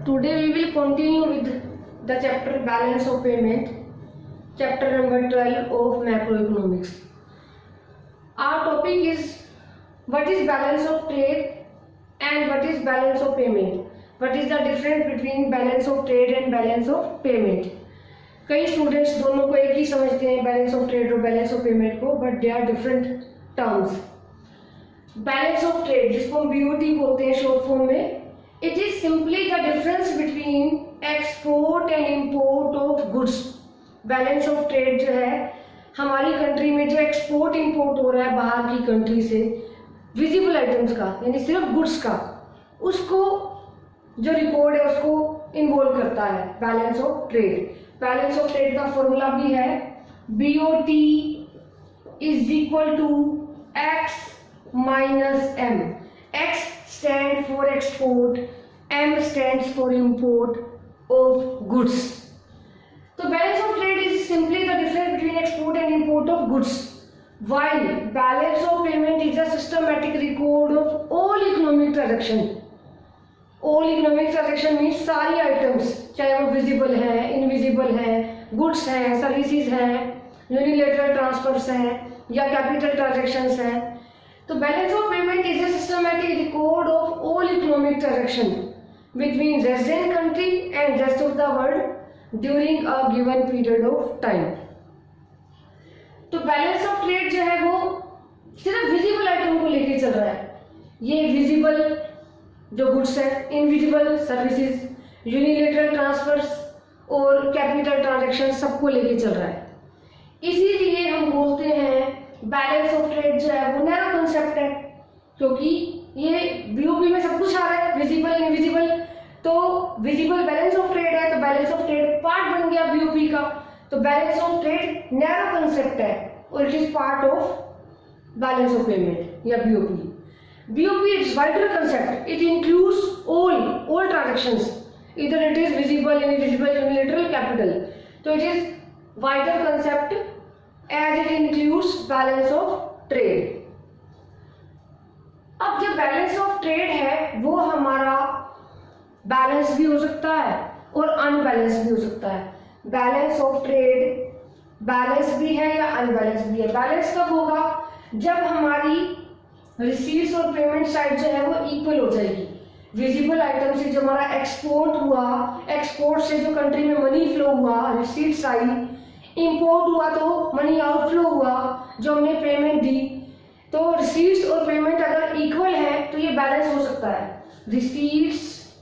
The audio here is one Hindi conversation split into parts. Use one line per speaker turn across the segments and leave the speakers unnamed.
Today we will continue with the chapter Balance of Payment, chapter number 12 of Macroeconomics. Our topic is what is balance of trade and what is balance of payment. What is the difference between balance of trade and balance of payment? कई स्टूडेंट्स दोनों को एक ही समझते हैं, बैलेंस ऑफ ट्रेड और बैलेंस ऑफ पेमेंट को, but they are different terms. Balance of trade जिसको हम बीओटी बोलते हैं शॉर्ट फॉर्म में, it is simply the difference between export and import of goods. Balance of trade जो है हमारी कंट्री में जो एक्सपोर्ट इंपोर्ट हो रहा है बाहर की कंट्री से विजिबल आइटम्स का, यानी सिर्फ गुड्स का, उसको जो रिकॉर्ड है उसको इन्वॉल्व करता है balance of trade. Balance of trade का फॉर्मूला भी है BOT is equal to X minus M. X stand for export, M stands for import of goods. तो balance of trade is simply the difference between export and import of goods, while balance of payment is a systematic record of all economic transaction. All economic transaction means सारी आइटम्स, चाहे वो विजिबल है, इनविजिबल है, गुड्स हैं, सर्विसेज हैं, यूनिलेटरल ट्रांसफर्स हैं या कैपिटल ट्रांजेक्शन्स हैं. तो balance of payment is a systematic record of all economic transaction between resident country and rest of the world during a given period of time. तो बैलेंस ऑफ ट्रेड जो है वो सिर्फ विजिबल आइटम को लेके चल रहा है. ये विजिबल जो गुड्स है, इनविजिबल सर्विसेज, यूनिलेटरल ट्रांसफर्स और कैपिटल ट्रांजैक्शन सबको लेके चल रहा है. इसीलिए हम बोलते हैं बैलेंस ऑफ ट्रेड जो है वो नैरो कंसेप्ट है, क्योंकि ये बीओपी में सब कुछ आ रहा है, विजिबल इनविजिबल. तो विजिबल बैलेंस ऑफ ट्रेड है, तो बैलेंस ऑफ ट्रेड पार्ट बन गया बीओपी का. तो balance of trade narrow concept है और it is part of balance of payment या BOP. BOP is wider concept. It includes all transactions. Either it is visible, invisible, unilateral, capital. So it is wider concept as it includes balance of trade. अब जो बैलेंस ऑफ ट्रेड है वो हमारा बैलेंस भी हो सकता है और अनबैलेंस भी हो सकता है. बैलेंस ऑफ ट्रेड बैलेंस भी है या अनबैलेंस भी है. बैलेंस कब होगा? जब हमारी रिसीट्स और पेमेंट साइड जो है वो इक्वल हो जाएगी. विजिबल आइटम से जो हमारा एक्सपोर्ट हुआ, एक्सपोर्ट से जो कंट्री में मनी फ्लो हुआ रिसीट साइड, इंपोर्ट हुआ तो मनी आउटफ्लो हुआ जो हमने पेमेंट दी. तो रिसीट्स और पेमेंट अगर इक्वल है तो ये बैलेंस हो सकता है. Receipts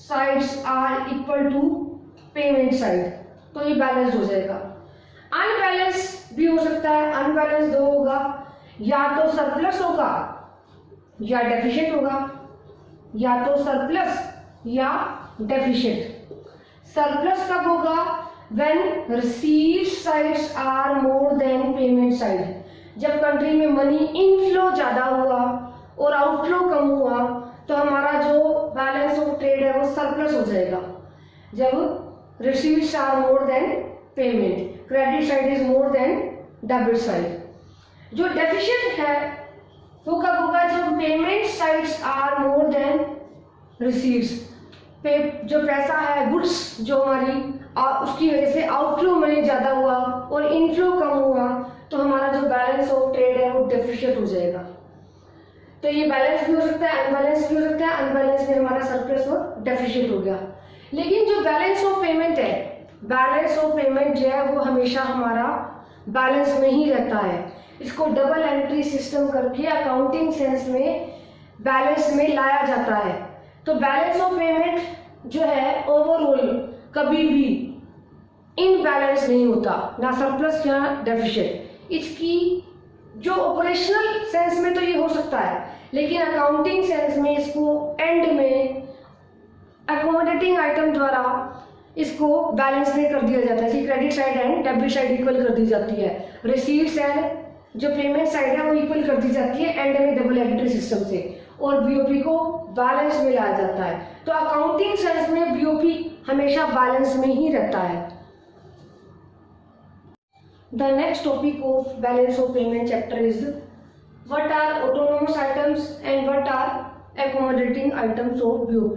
sides are equal to payment side, तो ये बैलेंस हो जाएगा. अनबैलेंस भी हो सकता है. अनबैलेंस दो होगा, या तो सरप्लस होगा या डेफिशिएंट होगा, या तो सरप्लस या डेफिशिएंट. सरप्लस कब होगा? When receipt sides are more than payment side. जब कंट्री में मनी इनफ्लो ज्यादा हुआ और आउटफ्लो कम हुआ तो हमारा जो बैलेंस ऑफ ट्रेड है वो सरप्लस हो जाएगा. जब receipts are more than payment, credit side is more than debit side. जो डेफिशिएंट है वो कब होगा? जब payment sides are more than receipts. जो पैसा है, गुड्स जो हमारी उसकी वजह से आउटफ्लो मनी ज्यादा हुआ और इनफ्लो कम हुआ तो हमारा जो बैलेंस ऑफ ट्रेड है वो डेफिशिएंट हो जाएगा. तो ये बैलेंस भी हो सकता है, अनबैलेंस भी हो सकता है. अनबैलेंस में हमारा सरप्लस और डेफिशिएंट हो गया. लेकिन जो बैलेंस ऑफ पेमेंट है, बैलेंस ऑफ पेमेंट जो है वो हमेशा हमारा बैलेंस में ही रहता है. इसको डबल एंट्री सिस्टम करके अकाउंटिंग सेंस में बैलेंस में लाया जाता है. तो बैलेंस ऑफ पेमेंट जो है ओवरऑल कभी भी इनबैलेंस नहीं होता, ना सरप्लस या डेफिशिएंट. इसकी जो ऑपरेशनल सेंस में तो ये हो सकता है, लेकिन अकाउंटिंग सेंस में इसको एंड में अकोमोडेटिंग आइटम द्वारा इसको बैलेंस में कर दिया जाता है. इसी credit side and debit side equal कर दी जाती है. रिसीट्स एंड जो पेमेंट साइड है वो इक्वल कर दी जाती है एंड में डबल एंट्री सिस्टम से, और बीओपी को बैलेंस में लाया जाता है. तो अकाउंटिंग सेंस में बीओपी हमेशा बैलेंस में ही रहता है. The next topic of balance of payment chapter is what are autonomous items and what are accommodating items of BOP.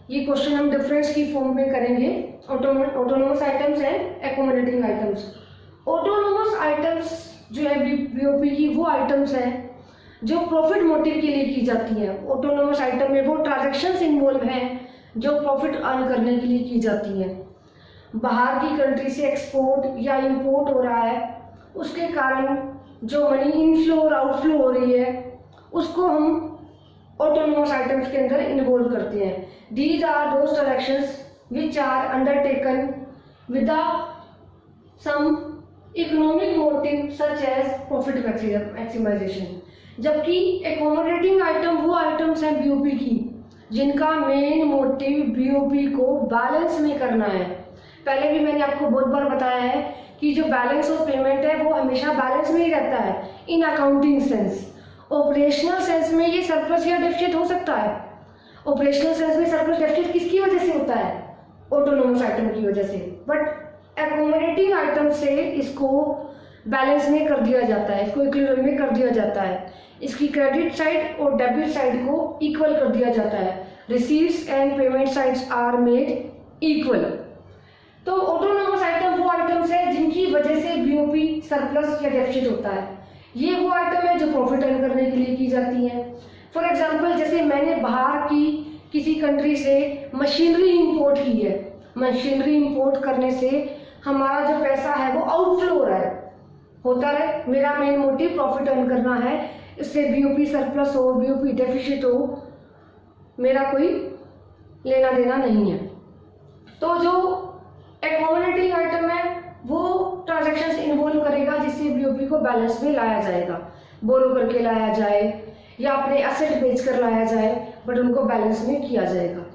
ये क्वेश्चन हम डिफरेंस की फॉर्म में करेंगे। Autonomous items and accommodating items. Autonomous items जो है बीओपी की वो आइटम्स हैं जो प्रॉफिट मोटिव के लिए की जाती हैं। ऑटोनोमस आइटम में वो ट्रांजैक्शंस इन्वॉल्व हैं जो प्रॉफिट अर्न करने के लिए की जाती हैं। बाहर की कंट्री से एक्सपोर्ट या इंपोर्ट हो रहा है, उसके कारण जो मनी इनफ्लो और आउटफ्लो हो रही है उसको हम ऑटोनोमस आइटम्स के अंदर इन्वॉल्व करते हैं। These are those transactions which are undertaken without some economic motive such as profit maximization. जबकि एक्कोमोडेटिंग आइटम वो आइटम्स हैं बीओपी की जिनका मेन मोटिव बीओपी को बैलेंस में करना है। पहले भी मैंने आपको बहुत बार बताया है कि जो बैलेंस ऑफ पेमेंट है वो हमेशा बैलेंस में ही रहता है in accounting sense. Operational sense में ये सरप्लस या डेफिसिट हो सकता है। ऑपरेशनल सेंस में सरप्लस डेफिसिट किसकी वजह से होता है? ऑटोनोमस आइटम की वजह से। बट एक्कोमोडेटिंग आइटम से इसको बैलेंस में कर दिया जाता है, इसको इक्विलिब्रियम में कर दिया जाता है। इसकी क्रेडिट साइड और डेबिट साइड को इक्वल कर दिया जाता है। Receives and payment sides are made equal. तो ऑटोनोमस आइटम वो आइटम्स है जिनकी वजह से बीओपी सरप्लस या डेफिसिट होता है। ये वो आइटम है जो प्रॉफिट अर्न करने के लिए की जाती है। फॉर एग्जांपल, जैसे मैंने बाहर की किसी कंट्री से मशीनरी इंपोर्ट की है। मशीनरी इंपोर्ट करने से हमारा जो पैसा है वो आउटफ्लो हो रहा है, होता है। मेरा मेन मोटिव प्रॉफिट अर्न करना है, इससे बीओपी सरप्लस हो बीओपी डेफिसिट हो मेरा कोई लेना देना नहीं है। तो जो एक्कोमोडेटिंग आइटम है वो ट्रांजैक्शंस इन्वॉल्व करेगा जिससे बीओपी को बैलेंस में लाया जाएगा। बोरो करके लाया जाए या अपने एसेट बेचकर लाया जाए, बट उनको बैलेंस में किया जाएगा।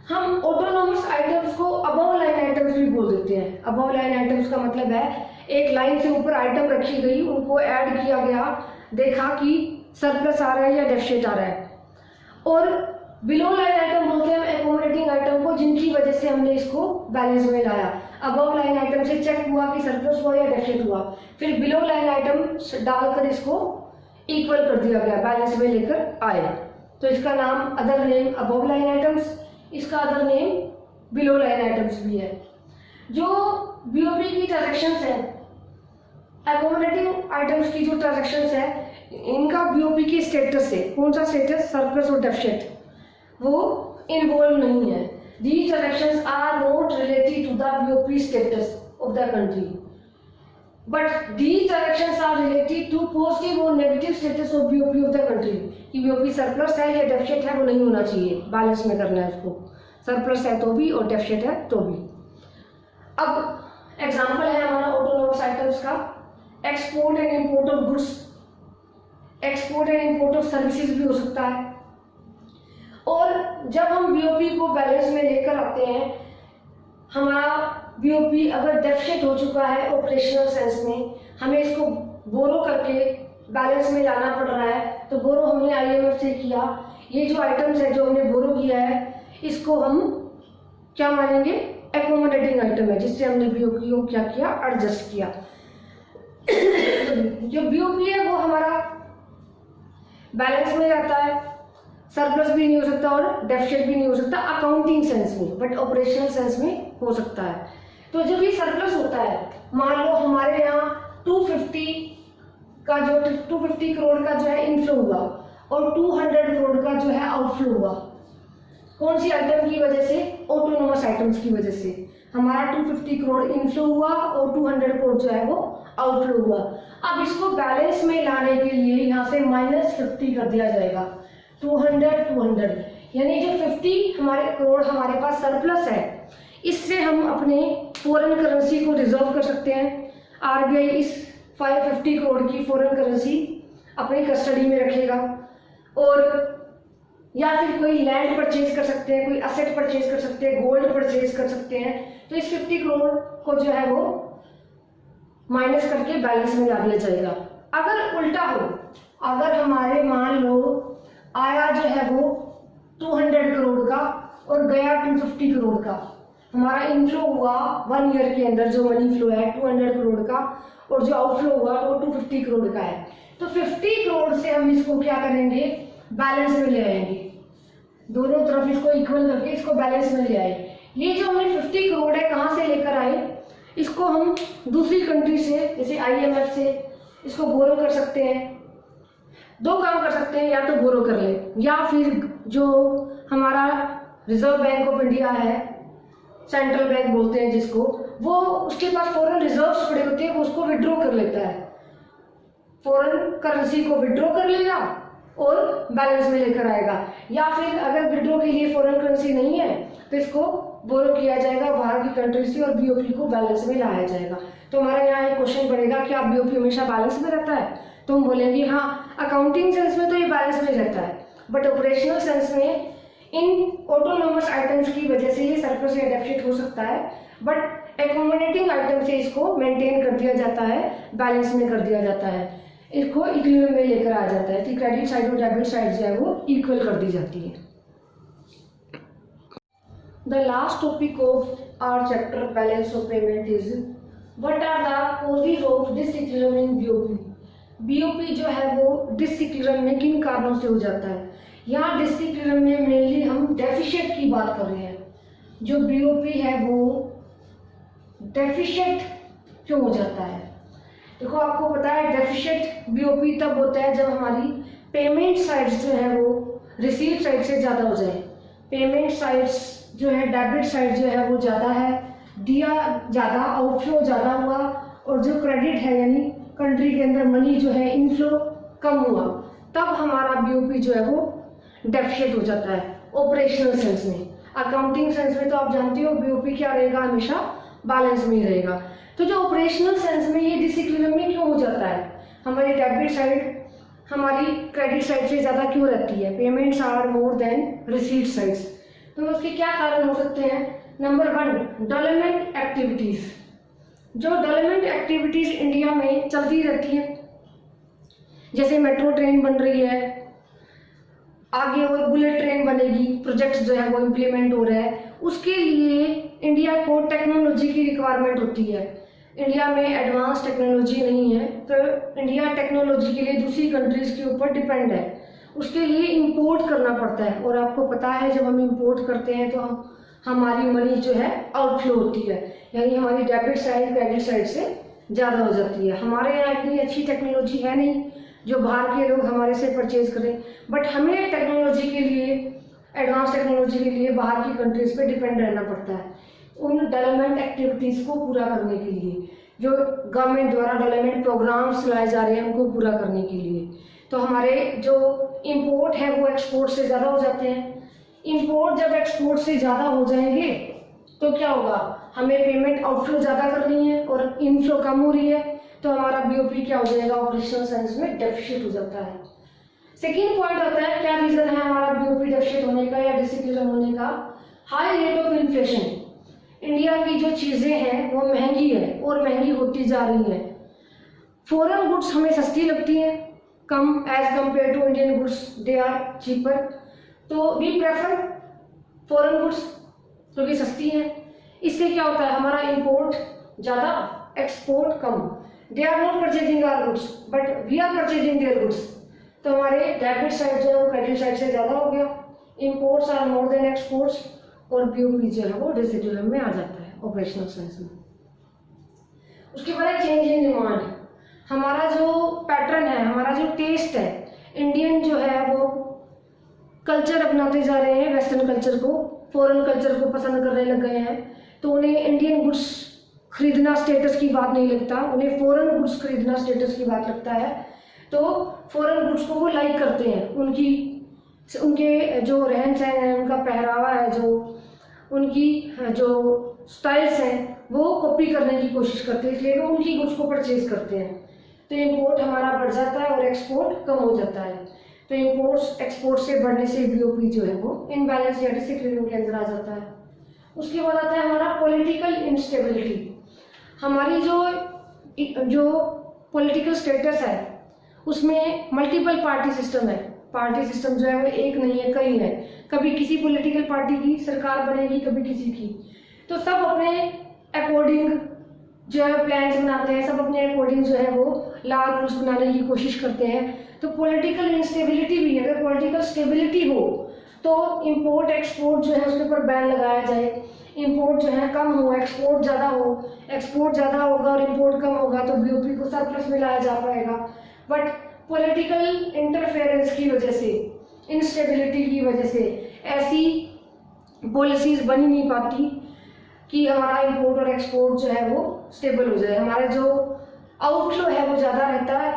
हम ऑटोनोमस आइटम्स को अबव लाइन आइटम्स भी बोल देते हैं। अबव लाइन आइटम्स का मतलब है एक लाइन से ऊपर आइटम रखी गई, उनको ऐड किया गया, देखा कि सरप्लस आ रहा है या डेफिसिट आ रहा है। और बिलो लाइन आइटम बोलते हैं एक्कोमोडेटिंग आइटम को जिनकी वजह से हमने इसको बैलेंस में लाया। अबव लाइन आइटम से चेक हुआ कि सरप्लस हुआ या डेफिसिट हुआ, फिर बिलो लाइन आइटम डालकर इसको इक्वल कर दिया गया, बैलेंस में लेकर आए। तो इसका नाम other name above line items, इसका other name below line items भी है। जो बीओपी की ट्रांजैक्शंस है, एक्कोमोडेटिंग आइटम्स की जो ट्रांजैक्शंस है, इनका बीओपी की स्टेटस है, कौन सा स्टेटस, सरप्लस और डेफिसिट, वो इन्वॉल्व नहीं है। These transactions are not related to the BOP status of the country, but these transactions are related to positive or negative status of BOP of the country। कि BOP सरप्लस है या डेफिसिट है वो नहीं होना चाहिए, बैलेंस में करना है उसको। सरप्लस है तो भी और डेफिसिट है तो भी। अब एग्जांपल है हमारा ऑटोनोमस आइटम्स का, export and import of goods, export and import of services भी हो सकता है। और जब हम बीओपी को बैलेंस में लेकर आते हैं, हमारा बीओपी अगर डेफिसिट हो चुका है ऑपरेशनल सेंस में, हमें इसको बोरो करके बैलेंस में लाना पड़ रहा है, तो बोरो हमने आईएमएफ से किया। ये जो आइटम्स है जो हमने बोरो किया है इसको हम क्या मानेंगे, एक्कोमोडेटिंग आइटम है जिससे हमने बीओपी को क्या किया, एडजस्ट किया। जो बीओपी है वो हमारा बैलेंस में जाता है, सरप्लस भी नहीं हो सकता और डेफिसिट भी नहीं हो सकता अकाउंटिंग सेंस में, बट ऑपरेशनल सेंस में हो सकता है। तो जब ये सरप्लस होता है, मान लो हमारे यहाँ 250 करोड़ का जो है इनफ्लो हुआ और 200 करोड़ का जो है आउटफ्लो हुआ, कौन सी आइटम की वजह से, ऑटोनोमस आइटम्स की वजह से। हमारा 250 करोड़ इनफ्लो हुआ और 200 करोड़ जो है वो आउटफ्लो हुआ। अब इसको बैलेंस में लाने के लिए यहाँ से -50 कर दिया जाएगा, 200 यानी जो 50 हमारे करोड़ हमारे पास सरप्लस है, इससे हम अपने फॉरेन करेंसी को रिजर्व कर सकते हैं। आरबीआई इस 550 करोड़ की फॉरेन करेंसी अपनी कस्टडी में रखेगा, और या फिर कोई लैंड परचेज कर सकते हैं, कोई असेट परचेज कर सकते हैं, गोल्ड परचेज कर सकते हैं। तो इस 50 करोड़ को जो है वो माइनस करके बैलेंस में ला दिया जाएगा। अगर उल्टा हो, अगर हमारे मान लो आया जो है वो 200 करोड़ का और गया 250 करोड़ का, हमारा इनफ्लो हुआ 1 ईयर के अंदर जो मनी फ्लो है 200 करोड़ का, और जो आउटफ्लो हुआ वो 250 करोड़ का है, तो 50 करोड़ से हम इसको क्या करेंगे, बैलेंस में ले आएंगे। दोनों तरफ इसको इक्वल करके इसको बैलेंस में ले आए। ये जो हमने 50 करोड़ है कहाँ से लेकर आए, इसको हम दूसरी कंट्री से जैसे IMF से इसको बोरो कर सकते हैं। दो काम कर सकते हैं, या तो बोरो कर ले या फिर जो हमारा रिजर्व बैंक ऑफ इंडिया है, सेंट्रल बैंक बोलते हैं जिसको, वो उसके पास फॉरेन रिजर्व्स पड़े होते हैं, वो उसको विड्रॉ कर लेता है, फॉरेन करेंसी को विड्रॉ कर लेगा और बैलेंस में लेकर आएगा। या फिर अगर विड्रॉ के लिए फॉरेन करेंसी नहीं है तो इसको बोरो किया जाएगा बाहर की कंट्री से और BOP को बैलेंस में लाया जाएगा। तो हमारा यहाँ एक क्वेश्चन पड़ेगा कि आप BOP हमेशा बैलेंस में रहता है, तो हम बोलेंगे हाँ, अकाउंटिंग सेंस में तो ये बैलेंस में रहता है, बट ऑपरेशनल सेंस में इन ऑटोनोमस आइटम्स की वजह से ये सरप्लस या डेफिसिट हो सकता है, बट एकोमोडेटिंग आइटम से इसको मेंटेन कर दिया जाता है, बैलेंस में कर दिया जाता है, इसको इक्विलिब्रियम में लेकर आ जाता है कि क्रेडिट साइड और डेबिट साइड जो है वो इक्वल कर दी जाती है। The last topic of our chapter balance of payment is what are the causes of disequilibrium in BOP। BOP जो है वो डिसइक्विलिब्रियम में किन कारणों से हो जाता है। यहाँ डिसइक्विलिब्रियम में मेनली हम डेफिशिएट की बात कर रहे हैं। जो BOP है वो डेफिशिएट क्यों हो जाता है। देखो आपको पता है डेफिशिएट BOP तब होता है जब हमारी पेमेंट साइड्स जो है वो रिसीव साइड से ज़्यादा हो जाए। पेमेंट साइड्स जो है डेबिट साइड जो है वो ज़्यादा है, दिया ज़्यादा, आउटफ्लो ज़्यादा हुआ, और जो क्रेडिट है यानी कंट्री के अंदर मनी जो है इनफ्लो कम हुआ, तब हमारा BOP जो है वो डेफिशिएट हो जाता है ऑपरेशनल सेंस में। अकाउंटिंग सेंस में तो आप जानते हो BOP क्या रहेगा, हमेशा बैलेंस में ही रहेगा। तो जो ऑपरेशनल सेंस में ये डिसइक्विलिब्रियम में क्यों हो जाता है, हमारी डेबिट साइड हमारी क्रेडिट साइड से ज़्यादा क्यों रहती है, payments are more than receipt sides. तो उसके क्या कारण हो सकते हैं। Number 1, development activities. जो डेवलपमेंट एक्टिविटीज़ इंडिया में चलती रहती है, जैसे मेट्रो ट्रेन बन रही है, आगे और बुलेट ट्रेन बनेगी, प्रोजेक्ट्स जो है वो इम्प्लीमेंट हो रहा है, उसके लिए इंडिया को टेक्नोलॉजी की रिक्वायरमेंट होती है। इंडिया में एडवांस टेक्नोलॉजी नहीं है, तो इंडिया टेक्नोलॉजी के लिए दूसरी कंट्रीज़ के ऊपर डिपेंड है, उसके लिए इंपोर्ट करना पड़ता है। और आपको पता है जब हम इंपोर्ट करते हैं तो हमारी मनी जो है आउटफ्लो होती है, यानी हमारी डेबिट साइड क्रेडिट साइड से ज़्यादा हो जाती है। हमारे यहाँ इतनी अच्छी टेक्नोलॉजी है नहीं जो बाहर के लोग हमारे से परचेज करें, बट हमें टेक्नोलॉजी के लिए, एडवांस टेक्नोलॉजी के लिए बाहर की कंट्रीज़ पे डिपेंड रहना पड़ता है उन डेवलपमेंट एक्टिविटीज़ को पूरा करने के लिए, जो गवर्नमेंट द्वारा डेवलपमेंट प्रोग्राम्स चलाए जा रहे हैं उनको पूरा करने के लिए। तो हमारे जो इंपोर्ट है वो एक्सपोर्ट से ज़्यादा हो जाते हैं। इंपोर्ट जब एक्सपोर्ट से ज़्यादा हो जाएंगे तो क्या होगा, हमें पेमेंट आउटफ्लो ज़्यादा करनी है और इनफ्लो कम हो रही है, तो हमारा BOP क्या हो जाएगा, ऑपरेशनल सेंस में डेफिशिएट हो जाता है। सेकेंड पॉइंट आता है, क्या रीज़न है हमारा BOP डेफिशिएट होने का या डिसइक्विलिब्रियम होने का। High rate of inflation. India की जो चीज़ें हैं वो महंगी है और महंगी होती जा रही हैं। फॉरेन गुड्स हमें सस्ती लगती हैं, come as compare to Indian goods, they are cheaper, तो वी प्रेफर फॉरेन गुड्स क्योंकि सस्ती हैं। इससे क्या होता है, हमारा इंपोर्ट ज़्यादा, एक्सपोर्ट कम। They are not purchasing our goods but we are purchasing their goods, तो हमारे डेबिट साइड जो है वो क्रेडिट साइड से ज़्यादा हो गया। Imports are more than exports और BOP जो है वो डिसइक्विलिब्रियम में आ जाता है ऑपरेशनल सेंस में। उसके बाद चेंज इन डिमांड। हमारा जो पैटर्न है, हमारा जो टेस्ट है, इंडियन जो है वो कल्चर अपनाते जा रहे हैं, वेस्टर्न कल्चर को, फॉरेन कल्चर को पसंद करने लग गए हैं, तो उन्हें इंडियन गुड्स खरीदना स्टेटस की बात नहीं लगता, उन्हें फॉरेन गुड्स खरीदना स्टेटस की बात लगता है। तो फॉरेन गुड्स को वो लाइक करते हैं, उनके जो रहन सहन है, उनका पहरावा है, जो उनकी जो स्टाइल्स हैं वो कॉपी करने की कोशिश करते हैं, इसलिए वो उनकी गुड्स को परचेज करते हैं। तो इंपोर्ट हमारा बढ़ जाता है और एक्सपोर्ट कम हो जाता है। तो इंपोर्ट्स एक्सपोर्ट से बढ़ने से BOP जो है वो इनबैलेंस या डिसइक्विलिब्रियम के अंदर आ जाता है। उसके बाद आता है हमारा पॉलिटिकल इंस्टेबिलिटी। हमारी जो पॉलिटिकल स्टेटस है उसमें मल्टीपल पार्टी सिस्टम है। पार्टी सिस्टम जो है वो एक नहीं है, कई है। कभी किसी पॉलिटिकल पार्टी की सरकार बनेगी, कभी किसी की, तो सब अपने अकॉर्डिंग जो है प्लान्स बनाते हैं, सब अपने अकॉर्डिंग जो है वो लॉ रूल्स बनाने की कोशिश करते हैं। तो पॉलिटिकल इंस्टेबिलिटी भी है। अगर पॉलिटिकल स्टेबिलिटी हो तो इंपोर्ट एक्सपोर्ट जो है उसके ऊपर बैन लगाया जाए, इंपोर्ट जो है कम हो, एक्सपोर्ट ज़्यादा हो, एक्सपोर्ट ज़्यादा होगा और इंपोर्ट कम होगा तो बीओपी को सरप्लस में लाया जा पाएगा। बट पॉलिटिकल इंटरफेरेंस की वजह से, इंस्टेबिलिटी की वजह से ऐसी पॉलिसीज बन ही नहीं पाती कि हमारा इंपोर्ट और एक्सपोर्ट जो है वो स्टेबल हो जाए। हमारा जो आउटफ्लो है वो ज़्यादा रहता है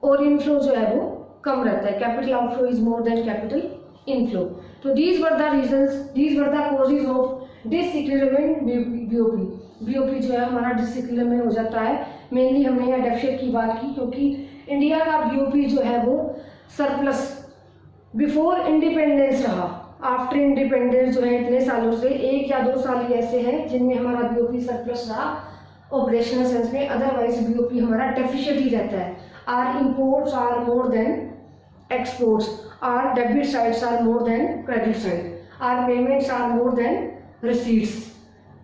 और इनफ्लो जो है वो कम रहता है। Capital outflow is more than capital inflow. तो these were the reasons, these were the causes of disequilibrium in BOP. BOP जो है हमारा डिसइक्विलिब्रियम में हो जाता है। मेनली हमने यहाँ डेफिसिट की बात की क्योंकि इंडिया का बीओपी जो है वो सरप्लस बिफोर इंडिपेंडेंस रहा। आफ्टर इंडिपेंडेंस जो है इतने सालों से 1 या 2 साल ही ऐसे हैं जिनमें हमारा बीओपी सरप्लस रहा ऑपरेशनल सेंस में, अदरवाइज बीओपी हमारा डेफिशिएंट ही रहता है। Or imports are more than exports, or debit sides are more than credit side, or payments are more than receipts.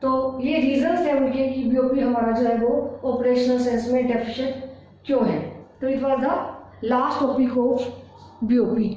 तो ये रीजंस है उनके कि बीओपी हमारा जो है वो ऑपरेशनल सेंस में डेफिशिएंट क्यों है। तो it was the last topic of BOP.